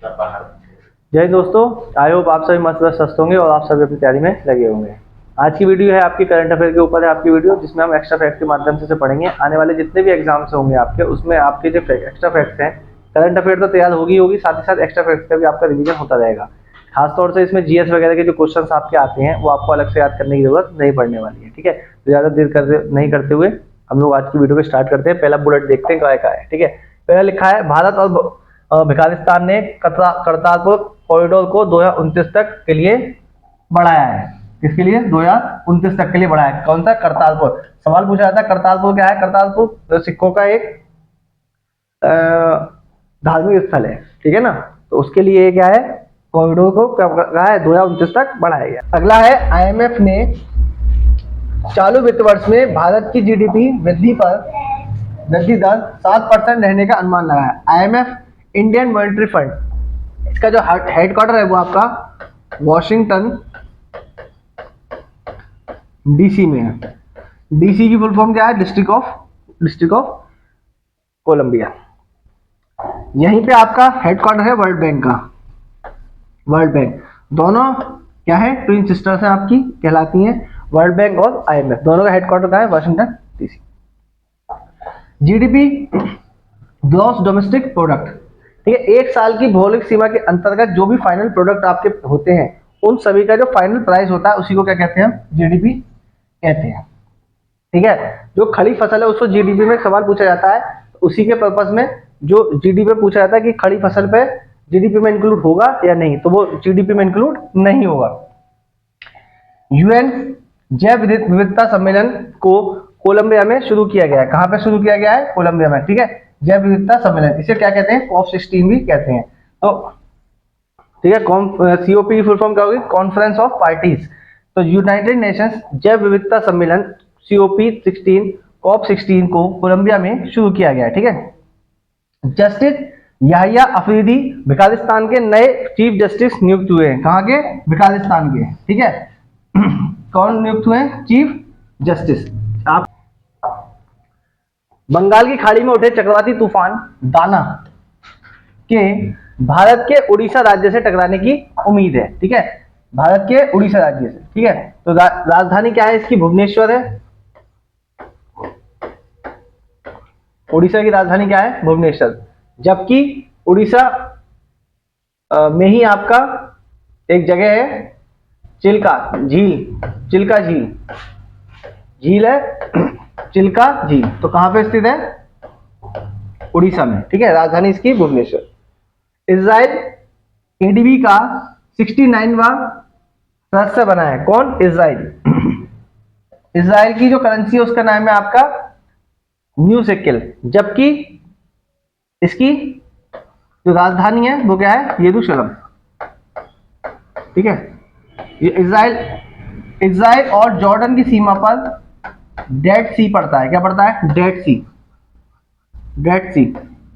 जय दोस्तों, I hope आप सभी मस्त स्वस्थ होंगे और आप सभी अपनी तैयारी में लगे होंगे। आज की वीडियो है आपकी करंट अफेयर के ऊपर है आपकी वीडियो, जिसमें हम एक्स्ट्रा फैक्ट के माध्यम से पढ़ेंगे। आने वाले जितने भी एग्जाम्स होंगे आपके, उसमें आपके जो एक्स्ट्रा फैक्ट्स हैं, करंट अफेयर तो तैयार होगी, साथ ही साथ एक्स्ट्रा फैक्ट्स का भी आपका रिवीजन होता रहेगा। खासतौर से इसमें जीएस वगैरह के जो क्वेश्चन आपके आते हैं वो आपको अलग से याद करने की जरूरत नहीं पड़ने वाली है। ठीक है, तो ज्यादा देर नहीं करते हुए हम लोग आज की वीडियो को स्टार्ट करते हैं। पहला बुलेट देखते हैं क्या है। ठीक है, पहला लिखा है भारत और अफगानिस्तान ने करतारपुर कॉरिडोर को 2029 तक के लिए बढ़ाया है। किसके लिए? 2029 तक के लिए बढ़ाया है। कौन सा? करतारपुर। सवाल पूछा जाता है करतारपुर क्या है? करतारपुर सिखों का एक धार्मिक स्थल है। ठीक है ना, तो उसके लिए क्या है, कॉरिडोर को क्या कहा है? 2029 तक बढ़ाया गया। अगला है आईएमएफ ने चालू वित्त वर्ष में भारत की जीडीपी वृद्धि दर 7% रहने का अनुमान लगाया। आईएमएफ इंडियन मॉनेटरी फंड, इसका जो हेडक्वार्टर है वो आपका वॉशिंगटन डीसी में है। डीसी की फुल फॉर्म क्या है? District of Columbia. यहीं पे आपका हेडक्वार्टर है वर्ल्ड बैंक का। वर्ल्ड बैंक दोनों क्या है? ट्विन सिस्टर्स हैं आपकी, कहलाती हैं वर्ल्ड बैंक और आईएमएफ। दोनों का हेडक्वार्टर का है Washington DC. GDP gross domestic product, ठीक है, एक साल की भौगोलिक सीमा के अंतर्गत जो भी फाइनल प्रोडक्ट आपके होते हैं उन सभी का जो फाइनल प्राइस होता है उसी को क्या कहते हैं? जीडीपी कहते हैं। ठीक है, जो खड़ी फसल है उसको जीडीपी में सवाल पूछा जाता है, तो उसी के पर्पस में जो जीडीपी में पूछा जाता है कि खड़ी फसल पे जीडीपी में इंक्लूड होगा या नहीं, तो वो जीडीपी में इंक्लूड नहीं होगा। यूएन जैव विविधता सम्मेलन को कोलंबिया में शुरू किया गया है। कहां पे शुरू किया गया है? कोलंबिया में। ठीक है, जैव विविधता सम्मेलन, इसे क्या कहते हैं? COP16 भी कहते हैं। तो ठीक है, COP की फुल फॉर्म क्या होगी? Conference of parties. तो यूनाइटेड नेशंस जैव विविधता सम्मेलन COP16 को कोलंबिया में शुरू किया गया है। ठीक है, जस्टिस याहिया अफरीदी भिकारिस्तान के नए चीफ जस्टिस नियुक्त हुए हैं। कहां के? भिकारिस्तान के। ठीक है, कौन नियुक्त हुए? Chief justice. आप बंगाल की खाड़ी में उठे चक्रवाती तूफान दाना के भारत के उड़ीसा राज्य से टकराने की उम्मीद है। ठीक है, भारत के उड़ीसा राज्य से। ठीक है, तो राजधानी क्या है इसकी? भुवनेश्वर है। उड़ीसा की राजधानी क्या है? भुवनेश्वर। जबकि उड़ीसा में ही आपका एक जगह है चिल्का झील है चिल्का झील। तो कहां पे स्थित है? उड़ीसा में। ठीक है, राजधानी इसकी भुवनेश्वर। इजराइल एडीबी का 69वां सदस्य बना है। कौन? इजराइल। इजराइल की जो करेंसी है उसका नाम है आपका न्यू शेकेल। जबकि इसकी जो राजधानी है वो क्या है? यरूशलेम। ठीक है, ये इजराइल और जॉर्डन की सीमा पर डेड सी पड़ता है। क्या पड़ता है? डेड सी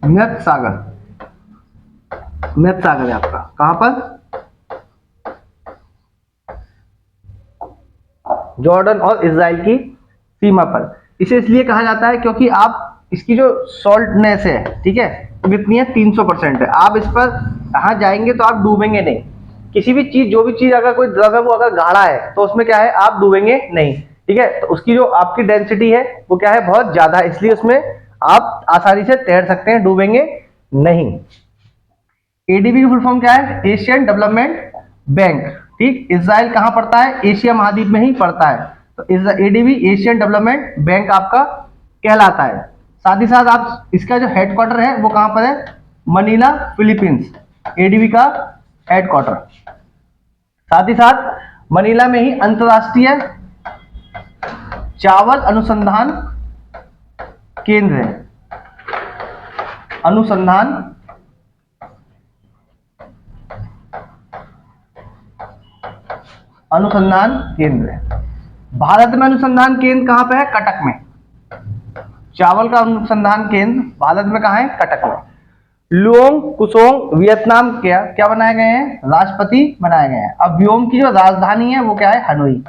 मृत सागर है आपका। कहां पर? जॉर्डन और इजराइल की सीमा पर। इसे इसलिए कहा जाता है क्योंकि आप इसकी जो सॉल्टनेस है, ठीक है, कितनी है? 300% है। आप इस पर कहां जाएंगे तो आप डूबेंगे नहीं। किसी भी चीज, जो भी चीज अगर कोई द्रव है वो अगर गाढ़ा है तो उसमें क्या है? आप डूबेंगे नहीं। ठीक है, तो उसकी जो आपकी डेंसिटी है वो क्या है? बहुत ज्यादा है, इसलिए उसमें आप आसानी से तैर सकते हैं, डूबेंगे नहीं। एडीबी की फुल फॉर्म क्या है? Asian development bank. ठीक, इजराइल कहां पड़ता है? एशिया महाद्वीप में ही पड़ता है, तो एडीबी एशियन डेवलपमेंट बैंक आपका कहलाता है। साथ ही साथ आप इसका जो हेडक्वार्टर है वो कहां पर है? Manila, Philippines. एडीबी का हेडक्वार्टर। साथ ही साथ मनीला में ही अंतरराष्ट्रीय चावल अनुसंधान केंद्र है। अनुसंधान केंद्र है। भारत में अनुसंधान केंद्र कहां पे है? कटक में। चावल का अनुसंधान केंद्र भारत में कहां है? कटक में। लुओंग कुसोंग वियतनाम क्या बनाए गए हैं? राष्ट्रपति बनाए गए हैं। अब व्योम की जो राजधानी है वो क्या है? हनोई।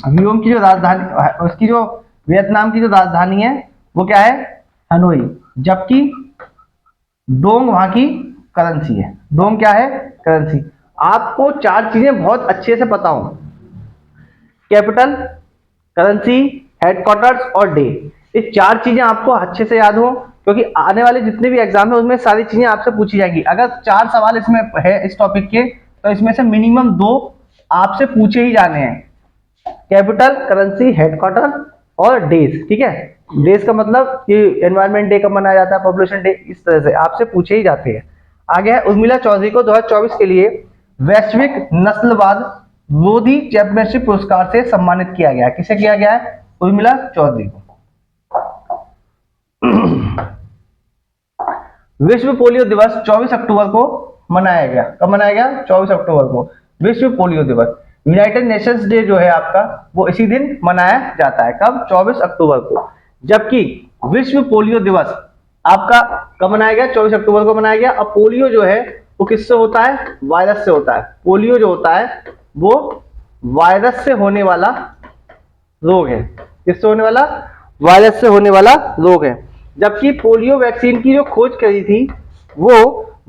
व्योम की जो राजधानी, उसकी जो वियतनाम की जो राजधानी है वो क्या है? हनोई। जबकि डोंग वहां की करेंसी है। डोम क्या है? करेंसी। आपको चार चीजें बहुत अच्छे से पता हो, कैपिटल, करेंसी, हेडक्वार्टर्स और डे। ये चार चीजें आपको अच्छे से याद हो, क्योंकि आने वाले जितने भी एग्जाम है उसमें सारी चीजें आपसे पूछी जाएगी। अगर चार सवाल इसमें है इस टॉपिक के, तो इसमें से मिनिमम दो आपसे पूछे ही जाने हैं, कैपिटल, करेंसी, हेडक्वार्टर और डेज। ठीक है, डेज का मतलब कि एनवायरमेंट डे कब मनाया जाता है, पॉपुलेशन डे, इस तरह से आपसे पूछे ही जाते हैं। आगे है, उर्मिला चौधरी को 2024 के लिए वैश्विक नस्लवाद विरोधी चैंपियनशिप पुरस्कार से सम्मानित किया गया। किसे किया गया है? उर्मिला चौधरी को। विश्व पोलियो दिवस 24 अक्टूबर को मनाया गया। कब मनाया गया? 24 अक्टूबर को विश्व पोलियो दिवस। यूनाइटेड नेशंस डे जो है आपका, वो इसी दिन मनाया जाता है। कब? 24 अक्टूबर को। जबकि विश्व पोलियो दिवस आपका कब मनाया गया? 24 अक्टूबर को मनाया गया। अब पोलियो जो है वो किससे होता है? वायरस से होता है। पोलियो जो होता है वो वायरस से होने वाला रोग है। किससे होने वाला? वायरस से होने वाला रोग है। जबकि पोलियो वैक्सीन की जो खोज करी थी वो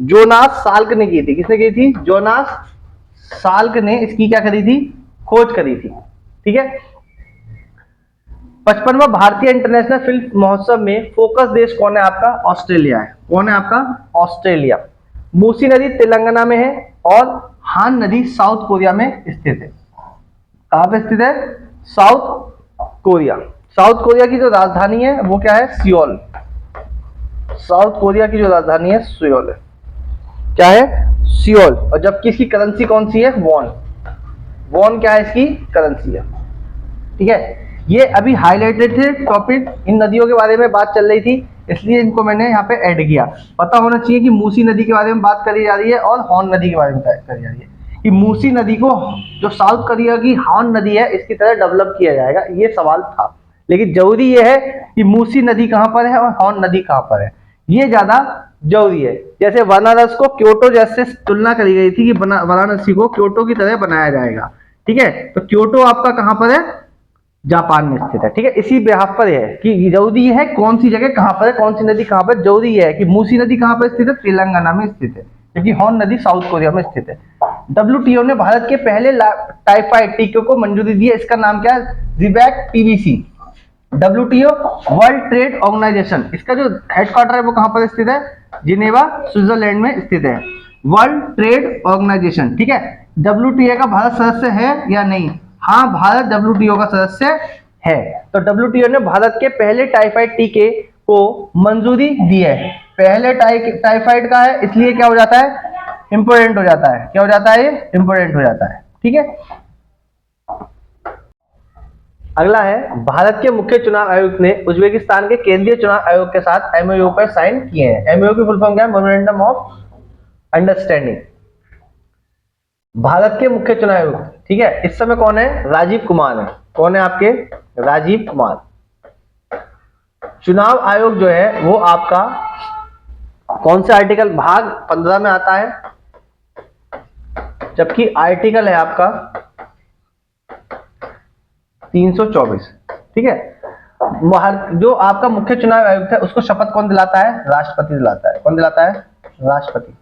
जोनास साल्क ने की थी। किसने की थी? जोनास साल्क ने इसकी क्या करी थी? खोज करी थी। ठीक है। 55वां भारतीय इंटरनेशनल फिल्म महोत्सव में फोकस देश कौन है आपका? ऑस्ट्रेलिया है। कौन है आपका? ऑस्ट्रेलिया। मूसी नदी तेलंगाना में है और हान नदी साउथ कोरिया में स्थित है। कहां पे स्थित है? South Korea. साउथ कोरिया की जो राजधानी है वो क्या है? सियोल। साउथ कोरिया की जो राजधानी है सियोल है। क्या है? सियोल। और जबकि इसकी करेंसी कौन सी है? वॉन। वॉन क्या है? इसकी करेंसी है। ठीक है, ये अभी हाईलाइटेड थे टॉपिक, इन नदियों के बारे में बात चल रही थी, इसलिए इनको मैंने यहाँ पे ऐड किया। पता होना चाहिए कि मूसी नदी के बारे में बात करी जा रही है और हॉर्न नदी के बारे में करी जा रही है। कि मूसी नदी को जो साउथ कोरिया की हॉर्न नदी है इसकी तरह डेवलप किया जाएगा, ये सवाल था। लेकिन जरूरी ये है कि मूसी नदी कहाँ पर है और हॉर्न नदी कहाँ पर है, ये ज्यादा जरूरी है। जैसे वाराणसी को क्योटो जैसे तुलना करी गई थी कि वाराणसी को क्योटो की तरह बनाया जाएगा। ठीक है, तो क्योटो आपका कहां पर है? जापान में स्थित है। ठीक है, इसी बेहाफ पर है कि जरूरी है कौन सी जगह कहां पर है, कौन सी नदी कहां पर। जरूरी है कि मूसी नदी कहां पर स्थित है? तेलंगाना में स्थित है, क्योंकि हॉर्न नदी साउथ कोरिया में स्थित है। WTO ने भारत के पहले टाइफाइड टीके को मंजूरी दी है। इसका नाम क्या है? रिबैक PVC। WTO world trade organisation, इसका जो हेडक्वार्टर है वो कहां पर स्थित है? जिनेवा स्विट्जरलैंड में स्थित है। World trade organisation. ठीक है, WTO का भारत सदस्य है या नहीं? हाँ, भारत WTO का सदस्य है। तो WTO ने भारत के पहले टाइफाइड टीके को मंजूरी दी है। पहले टाइफाइड का है, इसलिए क्या हो जाता है? इंपोर्टेंट हो जाता है। क्या हो जाता है? ये इंपोर्टेंट हो जाता है। ठीक है, अगला है, भारत के मुख्य चुनाव आयुक्त ने उज्बेकिस्तान के केंद्रीय चुनाव आयोग के साथ MOU पर साइन किए हैं। MOU की फुल फॉर्म क्या है? Memorandum of understanding. भारत के मुख्य चुनाव आयुक्त, ठीक है, इस समय कौन है? राजीव कुमार है। कौन है आपके? राजीव कुमार। चुनाव आयोग जो है वो आपका कौन से आर्टिकल? भाग 15 में आता है, जबकि आर्टिकल है आपका 324। ठीक है, जो आपका मुख्य चुनाव आयुक्त है उसको शपथ कौन दिलाता है? राष्ट्रपति दिलाता है। कौन दिलाता है? राष्ट्रपति।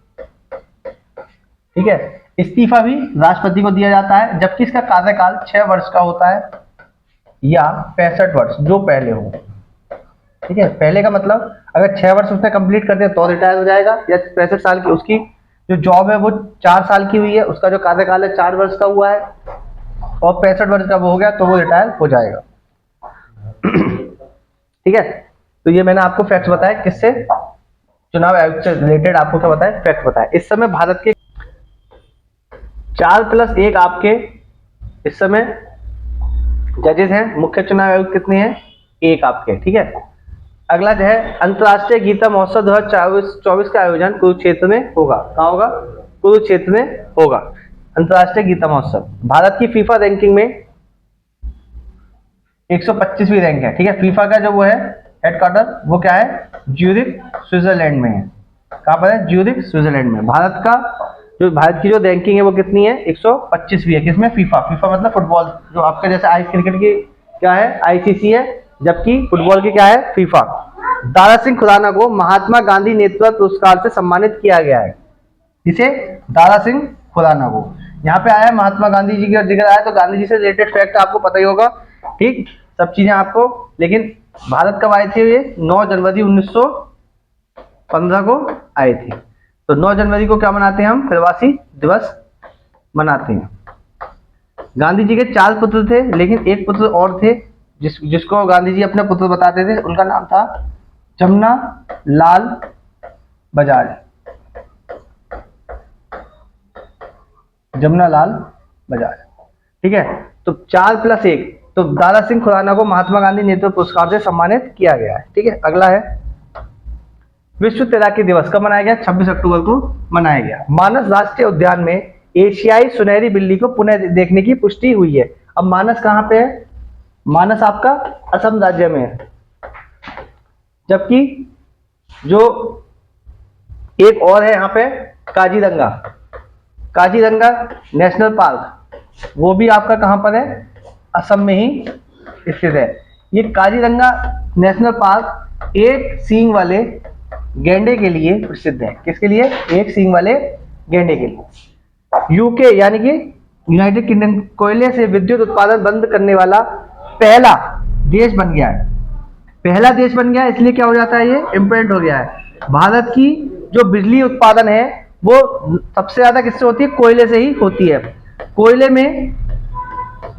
ठीक है, इस्तीफा भी राष्ट्रपति को दिया जाता है, जबकि इसका कार्यकाल 6 वर्ष का होता है या 65 वर्ष, जो पहले हो। ठीक है, पहले का मतलब अगर 6 वर्ष उसने कंप्लीट कर दिया तो रिटायर हो जाएगा, या 65 साल की उसकी जो जॉब है वो 4 साल की हुई है, उसका जो कार्यकाल है 4 वर्ष का हुआ है और 65 वर्ष का वो हो गया तो वो रिटायर हो जाएगा। ठीक है, तो ये मैंने आपको फैक्ट बताया, किससे? चुनाव आयोग से रिलेटेड आपको क्या बताया? फैक्ट बताया। इस समय भारत के 4+1 आपके इस समय जजेस हैं। मुख्य चुनाव आयुक्त कितने हैं? 1 आपके। ठीक है, अगला जो है, अंतर्राष्ट्रीय गीता महोत्सव 2024 का आयोजन कुरुक्षेत्र में होगा। कहाँ होगा? कुरुक्षेत्र में होगा अंतर्राष्ट्रीय गीता महोत्सव। भारत की फीफा रैंकिंग में 125वीं रैंक है। ठीक है, फीफा का जो वो है हेडक्वार्टर वो क्या है? ज्यूरिख स्विट्जरलैंड में है। कहाँ पर है? ज्यूरिख स्विट्जरलैंड में। भारत की जो रैंकिंग है वो कितनी है? 125वीं है। किसमें? फीफा। फीफा मतलब फुटबॉल, जो आपका जैसे आइस क्रिकेट की क्या है? ICC है, जबकि फुटबॉल की क्या है? फीफा। दारा सिंह खुराना को महात्मा गांधी नेतृत्व पुरस्कार से सम्मानित किया गया है। इसे दारा सिंह खुराना को। यहाँ पे आया महात्मा गांधी जी का जिक्र आया, तो गांधी जी से रिलेटेड फैक्ट आपको पता ही होगा, ठीक, सब चीजें आपको। लेकिन भारत कब आए थे ये? 9 जनवरी 1915 को आए थे। तो 9 जनवरी को क्या मनाते हैं हम? प्रवासी दिवस मनाते हैं। गांधी जी के 4 पुत्र थे, लेकिन एक पुत्र और थे जिसको गांधी जी अपने पुत्र बताते थे, उनका नाम था जमुना लाल बजाज। जमुना लाल बजाज, ठीक है। तो 4+1, तो दारा सिंह खुराना को महात्मा गांधी नेतृत्व पुरस्कार से सम्मानित किया गया है, ठीक है। अगला है विश्व तैराकी दिवस कब मनाया गया? 26 अक्टूबर को मनाया गया। मानस राष्ट्रीय उद्यान में एशियाई सुनहरी बिल्ली को पुनः देखने की पुष्टि हुई है। अब मानस कहाँ पे है? मानस आपका असम राज्य में है, जबकि जो एक और है यहाँ पे काजीरंगा, काजीरंगा नेशनल पार्क, वो भी आपका कहाँ पर है? असम में ही स्थित है। ये काजीरंगा नेशनल पार्क एक सींग वाले गैंडे के लिए प्रसिद्ध है। किसके लिए? एक सींग वाले गैंडे के लिए। यूके यानी कि यूनाइटेड किंगडम कोयले से विद्युत उत्पादन बंद करने वाला पहला देश बन गया है। पहला देश बन गया है, इसलिए क्या हो जाता है? ये इम्पोर्टेंट हो गया है। भारत की जो बिजली उत्पादन है वो सबसे ज्यादा किससे होती है? कोयले से ही होती है। कोयले में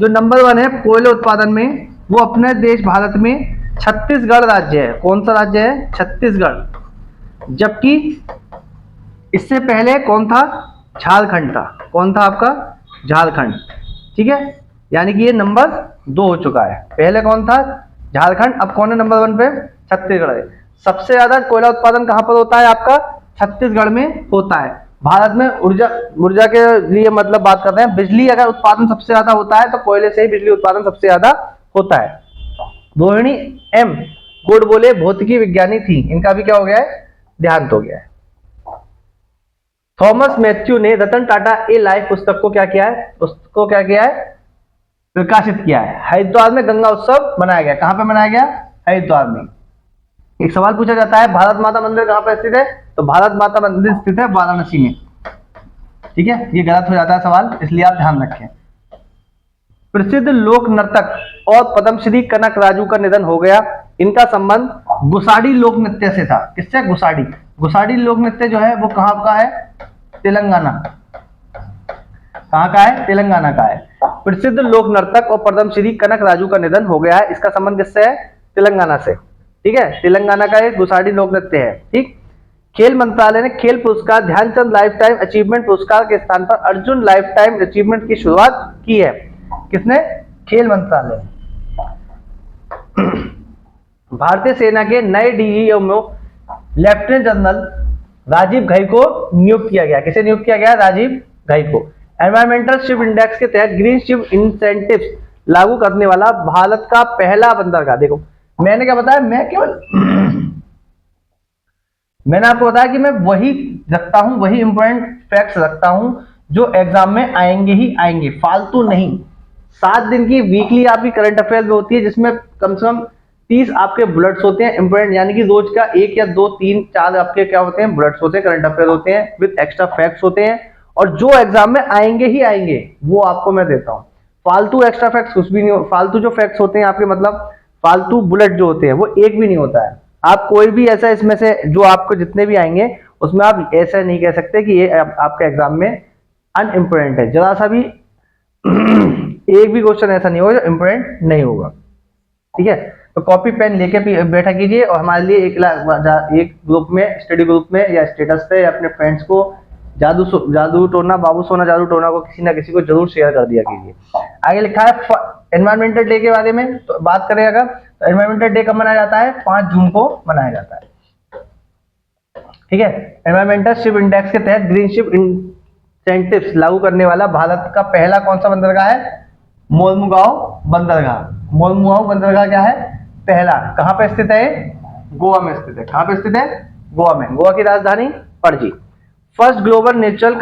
जो नंबर 1 है कोयले उत्पादन में, वो अपने देश भारत में छत्तीसगढ़ राज्य है। कौन सा राज्य है? छत्तीसगढ़। जबकि इससे पहले कौन था? झारखंड था। कौन था आपका? झारखंड, ठीक है। यानी कि ये नंबर 2 हो चुका है। पहले कौन था? झारखंड। अब कौन है नंबर 1 पे? छत्तीसगढ़ है। सबसे ज्यादा कोयला उत्पादन कहां पर होता है आपका? छत्तीसगढ़ में होता है। भारत में ऊर्जा के लिए मतलब बात कर रहे हैं, बिजली अगर उत्पादन सबसे ज्यादा होता है तो कोयले से ही बिजली उत्पादन सबसे ज्यादा होता है। रोहिणी एम गोडबोले भौतिकी विज्ञानी थी, इनका भी क्या हो गया है? देहांत हो गया है। थॉमस मैथ्यू ने रतन टाटा ए लाइफ पुस्तक को क्या किया है? उसको क्या किया है? प्रकाशित किया है। हरिद्वार में गंगा उत्सव मनाया गया। कहां पे मनाया गया? हरिद्वार में। एक सवाल पूछा जाता है भारत माता मंदिर कहां पर स्थित है? तो भारत माता मंदिर स्थित है वाराणसी में, ठीक है। ये गलत हो जाता है सवाल, इसलिए आप ध्यान रखें। प्रसिद्ध लोक नर्तक और पद्मश्री कनक राजू का निधन हो गया। इनका संबंध गुसाडी लोक नृत्य से था। किससे? गुसाडी। गुसाडी लोक नृत्य जो है वो कहां का है? तेलंगाना। कहां का है? तेलंगाना का है। प्रसिद्ध लोक नर्तक और पद्मश्री कनक राजू का निधन हो गया है। इसका संबंध किससे है? तेलंगाना से, ठीक है। तेलंगाना का एक गुसाडी लोक नृत्य है, ठीक। खेल मंत्रालय ने खेल पुरस्कार ध्यानचंद लाइफ टाइम अचीवमेंट पुरस्कार के स्थान पर अर्जुन लाइफ टाइम अचीवमेंट की शुरुआत की है। किसने? खेल मंत्रालय। भारतीय सेना के नए डीजीएम में लेफ्टिनेंट जनरल राजीव घई को नियुक्त किया गया। किसे नियुक्त किया गया? राजीव घई को। एनवायरमेंटल शिप इंडेक्स के तहत ग्रीन शिप इंसेंटिव्स लागू करने वाला भारत का पहला बंदरगाह। देखो मैंने क्या बताया, मैंने आपको बताया कि मैं वही रखता हूं, वही इंपॉर्टेंट फैक्ट्स रखता हूं जो एग्जाम में आएंगे ही आएंगे, फालतू नहीं। 7 दिन की वीकली आपकी करंट अफेयर में होती है, जिसमें कम से कम 30 आपके बुलेट्स होते हैं इंपॉर्टेंट, यानी कि रोज का 1 या 2 3 4 आपके क्या होते हैं? बुलेट्स होते हैं, करंट अफेयर होते हैं विद एक्स्ट्रा फैक्ट्स होते हैं। और जो एग्जाम में आएंगे ही आएंगे वो आपको मैं देता हूं। फालतू एक्स्ट्रा फैक्ट्स कुछ भी नहीं। फालतू जो फैक्ट्स होते हैं आपके, मतलब फालतू बुलेट जो होते हैं, वो एक भी नहीं होता है। आप कोई भी ऐसा इसमें से जो आपको जितने भी आएंगे उसमें आप ऐसा नहीं कह सकते कि ये आपके एग्जाम में अनइम्पोर्टेंट है। जरा सा भी एक भी क्वेश्चन ऐसा नहीं होगा जो इम्पोर्टेंट नहीं होगा, ठीक है। तो कॉपी पेन लेके बैठा कीजिए और हमारे लिए एक ग्रुप में, स्टडी ग्रुप में या स्टेटस पे या अपने फ्रेंड्स को जादू टोना बाबू सोना जादू टोना को किसी ना किसी को जरूर शेयर कर दिया कीजिए। आगे लिखा है एनवायरमेंटल डे के बारे में, तो बात करें अगर, तो एनवायरमेंटल डे कब मनाया जाता है? 5 जून को मनाया जाता है, ठीक है। एनवायरमेंटल शिप इंडेक्स के तहत ग्रीन शिप इंसेंटिव्स लागू करने वाला भारत का पहला कौन सा बंदरगाह है? मोलमुगांव बंदरगाह। मोलमुगांव बंदरगाह क्या है? पहला। कहां पे स्थित है? गोवा में स्थित है। कहां पे स्थित है? गोवा में। गोवा की राजधानी Panaji. First global natural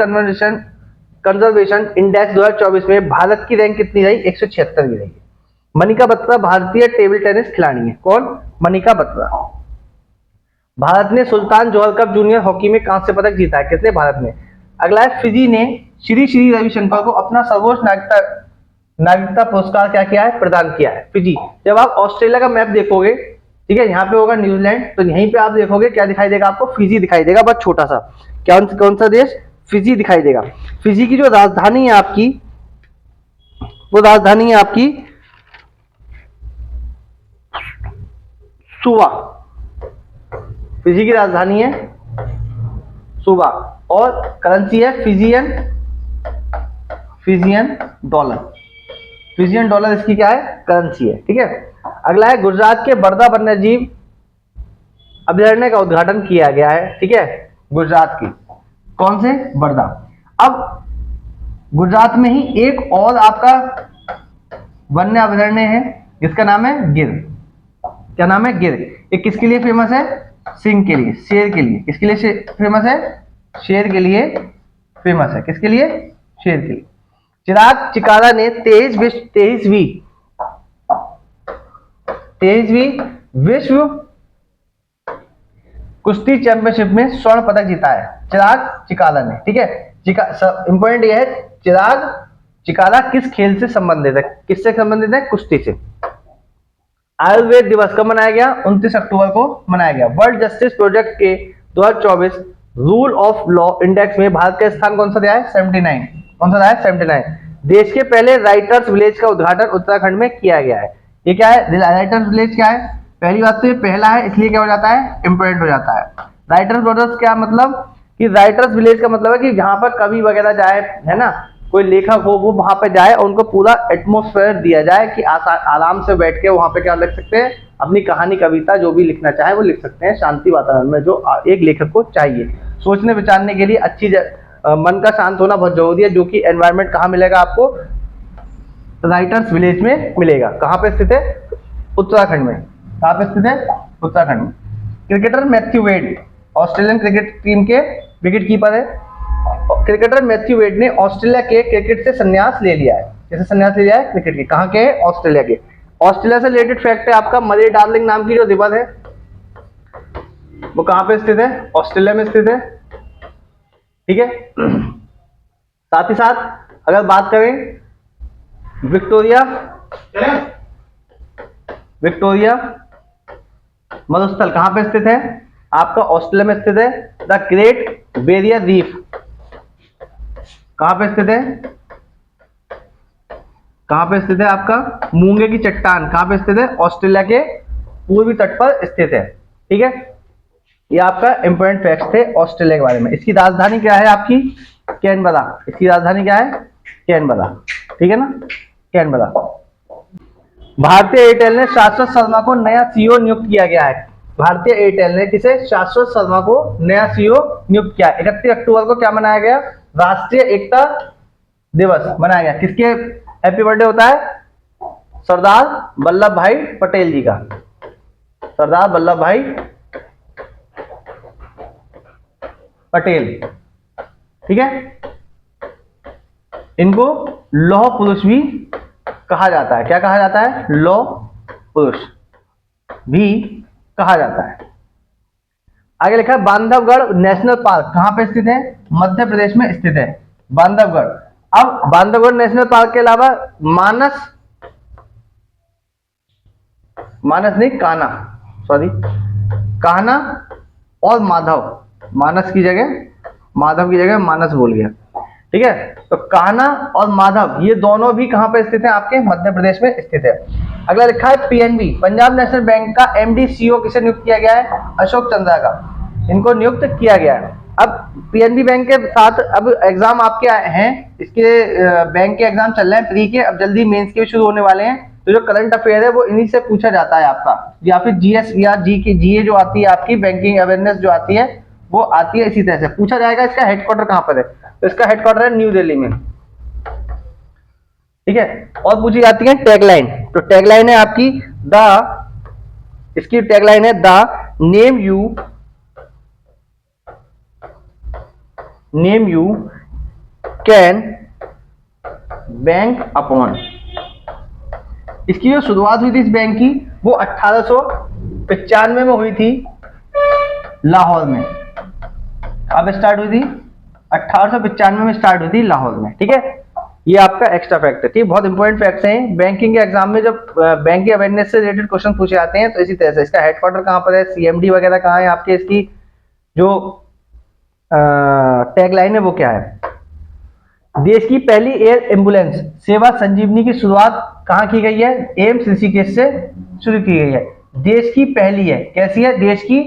conservation index 2024 में भारत की रैंक कितनी रही? 176 रही। मनिका बत्रा भारतीय टेबल टेनिस खिलाड़ी है। कौन? मनिका बत्रा। भारत ने सुल्तान जोहर कप जूनियर हॉकी में कांस्य पदक जीता है। किसने? भारत ने। अगला है फिजी ने श्री श्री रविशंकर को अपना सर्वोच्च नागरिकता पुरस्कार क्या किया है, प्रदान किया है, फिजी। जब आप ऑस्ट्रेलिया का मैप देखोगे, ठीक है, यहाँ पे होगा न्यूजीलैंड, तो यहीं पे आप देखोगे क्या दिखाई देगा आपको, फिजी दिखाई देगा, बस छोटा सा। कौन सा देश, फिजी दिखाई देगा। फिजी की जो राजधानी है आपकी, वो राजधानी है आपकी सुवा। फिजी की राजधानी है सुवा, और करेंसी है फिजियन डॉलर। फिजियन डॉलर इसकी क्या है, करेंसी है, ठीक है। अगला है गुजरात के बरदा वन्यजीव अभयारण्य का उद्घाटन किया गया है, ठीक है, गुजरात की, कौन से, बरदा। अब गुजरात में ही एक और आपका वन्य अभयारण्य है जिसका नाम है गिर। क्या नाम है, गिर। ये किसके लिए फेमस है, सिंह के लिए, शेर के लिए। किसके लिए फेमस है, शेर के लिए फेमस है। किसके लिए, शेर के लिए। चिराग चिकारा ने 23वीं विश्व कुश्ती चैंपियनशिप में स्वर्ण पदक जीता है, चिराग चिकारा ने, ठीक है। इंपॉर्टेंट यह है, चिराग चिकारा किस खेल से संबंधित है, किससे संबंधित है, कुश्ती से। आयुर्वेद दिवस कब मनाया गया, 29 अक्टूबर को मनाया गया। वर्ल्ड जस्टिस प्रोजेक्ट के 2024 रूल ऑफ लॉ इंडेक्स में भारत का स्थान कौन सा दिया है, 79। कौन सा दिया है, 79। देश के पहले राइटर्स विलेज का उद्घाटन उत्तराखंड में किया गया है। ये क्या है, राइटर्स विलेज क्या है, पहली बात तो ये पहला है, इसलिए क्या हो जाता है, इंपोर्टेंट हो जाता है। राइटर्स विलेज क्या मतलब कि राइटर्स विलेज का मतलब है कि जहां पर कवि वगैरह जाए, है ना, कोई लेखक हो, वो वहां पे जाए और उनको पूरा एटमॉस्फेयर दिया जाए कि आराम से बैठ के वहां पे क्या लिख सकते हैं, अपनी कहानी कविता जो भी लिखना चाहे वो लिख सकते हैं, शांति वातावरण में, जो एक लेखक को चाहिए। सोचने विचारने के लिए अच्छी मन का शांत होना बहुत जरूरी है, जो कि एनवायरनमेंट कहाँ मिलेगा आपको, राइटर्स विलेज में मिलेगा। कहाँ पे स्थित है, उत्तराखंड में। कहाँ पे स्थित है, उत्तराखंड में। Cricketer Matthew Wade Australian cricket team के विकेट कीपर है। क्रिकेटर मैथ्यू वेड ने ऑस्ट्रेलिया के क्रिकेट से संन्यास ले लिया है। कैसे संन्यास ले लिया है, क्रिकेट के। कहाँ के, ऑस्ट्रेलिया के। ऑस्ट्रेलिया से रिलेटेड फैक्ट है आपका, मरी डार्लिंग नाम की जो रिवर है वो कहाँ पे स्थित है, ऑस्ट्रेलिया में स्थित है, ठीक है। साथ ही साथ अगर बात करें विक्टोरिया मरुस्थल कहां पे स्थित है, आपका ऑस्ट्रेलिया में स्थित है। द ग्रेट बैरियर रीफ कहां पे स्थित है, कहां पे स्थित है, आपका मूंगे की चट्टान कहां पे स्थित है, ऑस्ट्रेलिया के पूर्वी तट पर स्थित है, ठीक है। ये आपका इंपोर्टेंट फैक्ट्स थे ऑस्ट्रेलिया के बारे में। इसकी राजधानी क्या है आपकी, कैनबरा। इसकी राजधानी क्या है, कैनबरा, ठीक है ना, कैनबरा। भारतीय एयरटेल ने शाश्वत शर्मा को नया सीईओ नियुक्त किया गया है। भारतीय एयरटेल ने किसे, शाश्वत शर्मा को नया सीईओ नियुक्त किया। 31 अक्टूबर को क्या मनाया गया, राष्ट्रीय एकता दिवस मनाया गया। किसके हैप्पी बर्थडे होता है, सरदार वल्लभ भाई पटेल जी का। सरदार वल्लभ भाई पटेल, ठीक है। इनको लौह पुरुष भी कहा जाता है। क्या कहा जाता है, लौह पुरुष भी कहा जाता है। आगे लिखा है बांधवगढ़ नेशनल पार्क कहां पे स्थित है, मध्य प्रदेश में स्थित है, बांधवगढ़। अब बांधवगढ़ नेशनल पार्क के अलावा मानस नहीं, कान्हा और माधव, मानस की जगह माधव की जगह मानस बोल गया, ठीक है। तो कान्हा और माधव ये दोनों भी कहां पे स्थित है, आपके मध्य प्रदेश में स्थित है। अगला लिखा है पीएनबी पंजाब नेशनल बैंक का एमडी सीईओ किसे नियुक्त किया गया है, अशोक चंद्रा का, इनको नियुक्त किया गया है। अब पीएनबी बैंक के साथ अब एग्जाम आपके हैं, इसके बैंक के एग्जाम चल रहे हैं प्री के, अब जल्दी मेंस के शुरू होने वाले हैं। तो जो करंट अफेयर है वो इन्हीं से पूछा जाता है आपका, या फिर जीएस या जीए जो आती है आपकी बैंकिंग अवेयरनेस जो आती है वो आती है, इसी तरह से पूछा जाएगा। इसका हेडक्वार्टर कहां पर है, तो इसका हेडक्वार्टर है न्यू दिल्ली में, ठीक है। और पूछी जाती है टैगलाइन, तो टैगलाइन है आपकी इसकी टैगलाइन है the name you can bank upon. इसकी जो शुरुआत हुई थी इस बैंक की वो 1895 में हुई थी लाहौर में। अब स्टार्ट हुई थी 1895 में स्टार्ट हुई थी लाहौर में, ठीक है। ये आपका एक्स्ट्रा फैक्ट है, ठीक है। बहुत इंपॉर्टेंट फैक्ट्स हैं बैंकिंग के एग्जाम में, जब बैंकिंग अवेयरनेस से रिलेटेड क्वेश्चन पूछे जाते हैं तो इसी तरह से। इसका हेडक्वार्टर कहाँ पर है, सीएमडी वगैरह कहाँ है आपके, इसकी जो टैगलाइन है वो क्या है। देश की पहली एयर एम्बुलेंस सेवा संजीवनी की शुरुआत कहाँ की गई है, एम्स ऋषिकेश से शुरू की गई है। देश की पहली है, कैसी है, देश की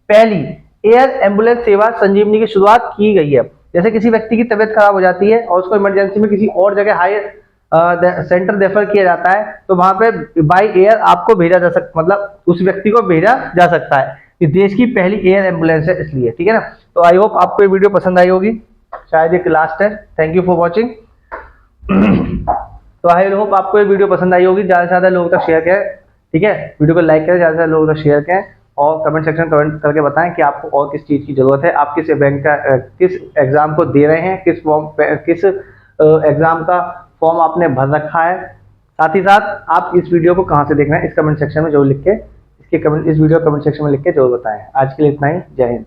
पहली एयर एम्बुलेंस सेवा संजीवनी की शुरुआत की गई है। जैसे किसी व्यक्ति की तबीयत खराब हो जाती है और उसको इमरजेंसी में किसी और जगह हाई सेंटर रेफर किया जाता है, तो वहां पे बाय एयर आपको भेजा जा सकता, मतलब उस व्यक्ति को भेजा जा सकता है। ये देश की पहली एयर एम्बुलेंस है इसलिए, ठीक है ना। तो आई होप आपको ये वीडियो पसंद आई होगी, शायद ये लास्ट है। Thank you for watching. तो आई होप आपको ये वीडियो पसंद आई होगी, ज़्यादा से ज़्यादा लोगों तक शेयर करें, ठीक है। वीडियो को लाइक करें, ज़्यादा से ज़्यादा लोगों तक शेयर करें और कमेंट सेक्शन कमेंट करके बताएं कि आपको और किस चीज़ की ज़रूरत है, आप किस बैंक का किस एग्ज़ाम को दे रहे हैं, किस एग्ज़ाम का फॉर्म आपने भर रखा है। साथ ही साथ आप इस वीडियो को कहाँ से देख रहे हैं इस कमेंट सेक्शन में जरूर लिख के, इस वीडियो कमेंट सेक्शन में लिख के जरूर बताएं। आज के लिए इतना ही, जय हिंद।